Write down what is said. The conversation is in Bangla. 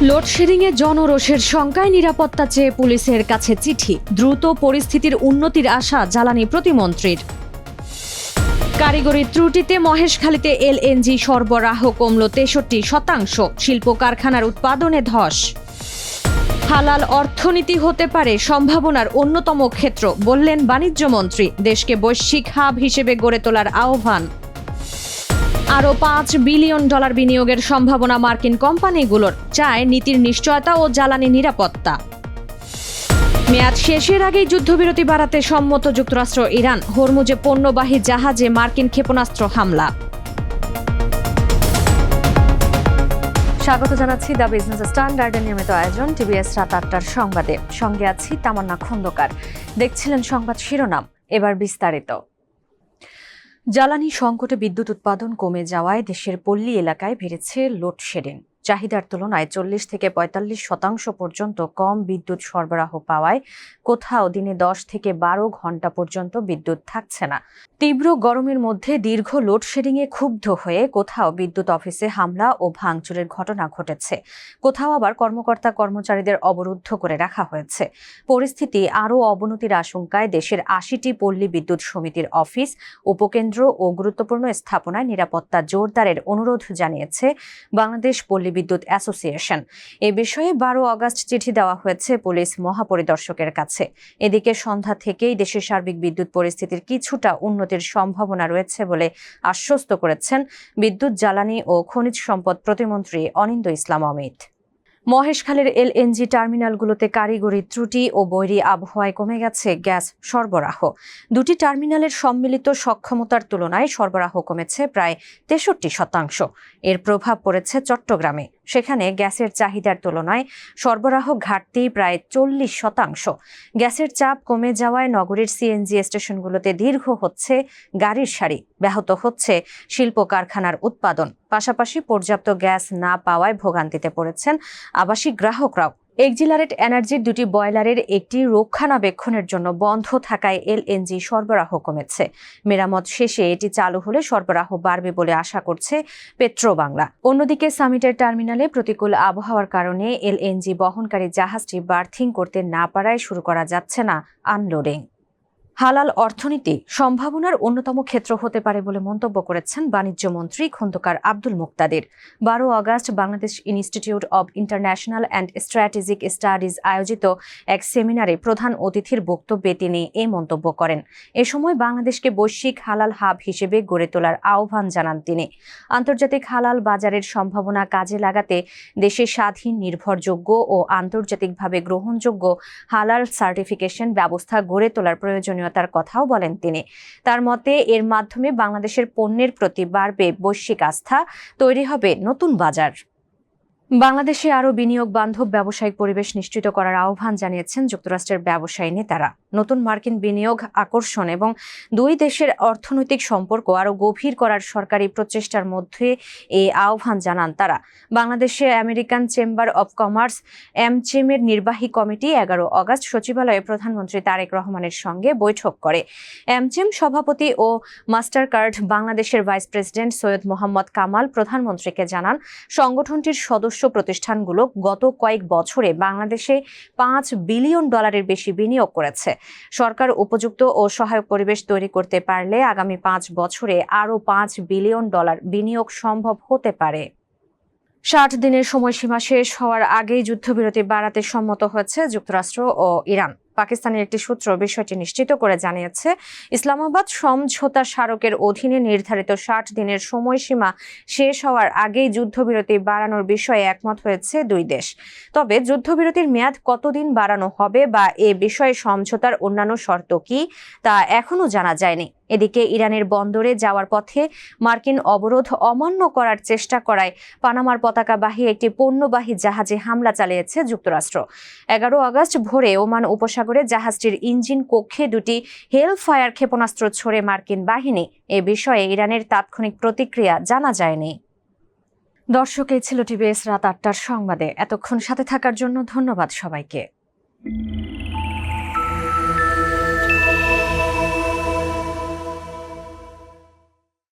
লোডশেডিংয়ে জনরোষের শঙ্কায় নিরাপত্তা চেয়ে পুলিশের কাছে চিঠি। দ্রুত পরিস্থিতির উন্নতির আশা জ্বালানি প্রতিমন্ত্রীর। কারিগরি ত্রুটিতে মহেশখালীতে এলএনজি সরবরাহ কমল 63%। শিল্প কারখানার উৎপাদনে ধস। হালাল অর্থনীতি হতে পারে সম্ভাবনার অন্যতম ক্ষেত্র, বললেন বাণিজ্যমন্ত্রী। দেশকে বৈশ্বিক হাব হিসেবে গড়ে তোলার আহ্বান। আরও $5 বিলিয়ন বিনিয়োগের সম্ভাবনা মার্কিন কোম্পানিগুলোর, চায় নীতির নিশ্চয়তা ও জ্বালানি নিরাপত্তা। মেয়াদ শেষের আগেই যুদ্ধবিরতি বাড়াতে সম্মত যুক্তরাষ্ট্র ইরান। হরমুজে পণ্যবাহী জাহাজে মার্কিন ক্ষেপণাস্ত্র হামলা। স্বাগত জানাচ্ছি দ্য বিজনেস স্ট্যান্ডার্ডের নিয়মিত আয়োজন টিভিএস রাত ৮টার সংবাদে। সঙ্গে আছি তামান্না খন্দকার। দেখছিলেন সংবাদ শিরোনাম, এবার বিস্তারিত। জ্বালানি সংকটে বিদ্যুৎ উৎপাদন কমে যাওয়ায় দেশের পল্লী এলাকায় বেড়েছে লোডশেডিং। চাহিদার তুলনায় 40 থেকে 45% পর্যন্ত কম বিদ্যুৎ সরবরাহ পাওয়ায় কোথাও দিনে 10 থেকে 12 ঘন্টা পর্যন্ত বিদ্যুৎ থাকছে না। তীব্র গরমের মধ্যে দীর্ঘ লোডশেডিংয়ে ক্ষুব্ধ হয়ে কোথাও বিদ্যুৎ অফিসে হামলা ও ভাঙচুরের ঘটনা ঘটেছে, কোথাও আবার কর্মকর্তা কর্মচারীদের অবরুদ্ধ করে রাখা হয়েছে। পরিস্থিতি আরও অবনতির আশঙ্কায় দেশের 80টি পল্লী বিদ্যুৎ সমিতির অফিস, উপকেন্দ্র ও গুরুত্বপূর্ণ স্থাপনায় নিরাপত্তা জোরদারের অনুরোধ জানিয়েছে বাংলাদেশ পল্লী বিদ্যুৎ অ্যাসোসিয়েশন। এ বিষয়ে 12 আগস্ট চিঠি দেওয়া হয়েছে পুলিশ মহাপরিদর্শকের কাছে। এদিকে সন্ধ্যা থেকেই দেশের সার্বিক বিদ্যুৎ পরিস্থিতির কিছুটা উন্নতির সম্ভাবনা রয়েছে বলে আশ্বস্ত করেছেন বিদ্যুৎ, জ্বালানি ও খনিজ সম্পদ প্রতিমন্ত্রী অনিন্দ্য ইসলাম অমিত। মহেশখালীর এলএনজি টার্মিনালগুলোতে কারিগরি ত্রুটি ও বৈরী আবহাওয়ায় কমে গেছে গ্যাস সরবরাহ। দুটি টার্মিনালের সম্মিলিত সক্ষমতার তুলনায় সরবরাহ কমেছে প্রায় 63%। এর প্রভাব পড়েছে চট্টগ্রামে। সেখানে গ্যাসের চাহিদার তুলনায় সরবরাহ ঘাটতি প্রায় 40%। গ্যাসের চাপ কমে যাওয়ায় নগরীর সিএনজি স্টেশনগুলোতে দীর্ঘ হচ্ছে গাড়ির সারি, ব্যাহত হচ্ছে শিল্প কারখানার উৎপাদন। পাশাপাশি পর্যাপ্ত গ্যাস না পাওয়ায় ভোগান্তিতে পড়েছেন আবাসিক গ্রাহকরাও। এক্সিলারেট এনার্জির দুটি বয়লারের একটি রক্ষণাবেক্ষণের জন্য বন্ধ থাকায় এলএনজি সরবরাহ কমেছে। মেরামত শেষে এটি চালু হলে সরবরাহ বাড়বে বলে আশা করছে পেট্রোবাংলা। অন্যদিকে সামিটের টার্মিনালে প্রতিকূল আবহাওয়ার কারণে এলএনজি বহনকারী জাহাজটি বার্থিং করতে না পারায় শুরু করা যাচ্ছে না আনলোডিং। হালাল অর্থনীতি সম্ভাবনার অন্যতম ক্ষেত্র হতে পারে বলে মন্তব্য করেছেন বাণিজ্যমন্ত্রী খন্দকার আব্দুল মুক্তাদির। 12 August Bangladesh institute of international and strategic studies আয়োজিত এক সেমিনারে প্রধান অতিথির বক্তব্যে তিনি এই মন্তব্য করেন। এ সময় বাংলাদেশকে বৈশ্বিক হালাল হাব হিসেবে গড়ে তোলার আহ্বান জানান তিনি। আন্তর্জাতিক হালাল বাজারের সম্ভাবনা কাজে লাগাতে দেশে স্বাধীন, নির্ভরযোগ্য ও আন্তর্জাতিকভাবে গ্রহণযোগ্য হালাল সার্টিফিকেশন ব্যবস্থা গড়ে তোলার প্রয়োজনীয় তার কথাও বলেন তিনি। তার মতে এর মাধ্যমে বাংলাদেশের পণ্যের প্রতি বাড়বে বৈশ্বিক আস্থা, তৈরি হবে নতুন বাজার। বাংলাদেশে আরও বিনিয়োগ বান্ধব ব্যবসায়িক পরিবেশ নিশ্চিত করার আহ্বান জানিয়েছেন যুক্তরাষ্ট্রের ব্যবসায়ী নেতারা। নতুন মার্কিন বিনিয়োগ আকর্ষণ এবং দুই দেশের অর্থনৈতিক সম্পর্ক আরও গভীর করার সরকারি প্রচেষ্টার মধ্যে এই আহ্বান জানান তারা। বাংলাদেশে আমেরিকান চেম্বার অব কমার্স এমচেমের নির্বাহী কমিটি 11 আগস্ট সচিবালয়ে প্রধানমন্ত্রী তারেক রহমানের সঙ্গে বৈঠক করে। এমচেম সভাপতি ও মাস্টারকার্ড বাংলাদেশের ভাইস প্রেসিডেন্ট সৈয়দ মোহাম্মদ কামাল প্রধানমন্ত্রীকে জানান, সংগঠনটির সদস্য প্রতিষ্ঠানগুলো গত কয়েক বছরে বাংলাদেশে $5 বিলিয়ন বেশি বিনিয়োগ করেছে। সরকার উপযুক্ত ও সহায়ক পরিবেশ তৈরি করতে পারলে আগামী 5 বছরে আরও $5 বিলিয়ন বিনিয়োগ সম্ভব হতে পারে। 60 দিনের সময়সীমা শেষ হওয়ার আগেই যুদ্ধবিরতি বাড়াতে সম্মত হয়েছে যুক্তরাষ্ট্র ও ইরান। পাকিস্তানের একটি সূত্র বিষয়টি নিশ্চিত করে জানিয়েছে, ইসলামাবাদ সমঝোতা স্মারকের অধীনে নির্ধারিত 60 দিনের সময়সীমা শেষ হওয়ার আগেই যুদ্ধবিরতি বাড়ানোর বিষয়ে একমত হয়েছে দুই দেশ। তবে যুদ্ধবিরতির মেয়াদ কতদিন বাড়ানো হবে বা এ বিষয়ে সমঝোতার অন্যান্য শর্ত কি, তা এখনও জানা যায়নি। এদিকে ইরানের বন্দরে যাওয়ার পথে মার্কিন অবরোধ অমান্য করার চেষ্টা করায় পানামার পতাকাবাহী একটি পণ্যবাহী জাহাজে হামলা চালিয়েছে যুক্তরাষ্ট্র। 11 আগস্ট ভোরে ওমান উপসাগরে জাহাজটির ইঞ্জিন কক্ষে দুটি হেলফায়ার ক্ষেপণাস্ত্র ছোড়ে মার্কিন বাহিনী। এ বিষয়ে ইরানের তাৎক্ষণিক প্রতিক্রিয়া জানা যায়নি। দর্শক, এই ছিল টিভিএস রাত ৮টার সংবাদে। এতক্ষণ সাথে থাকার জন্য ধন্যবাদ সবাইকে।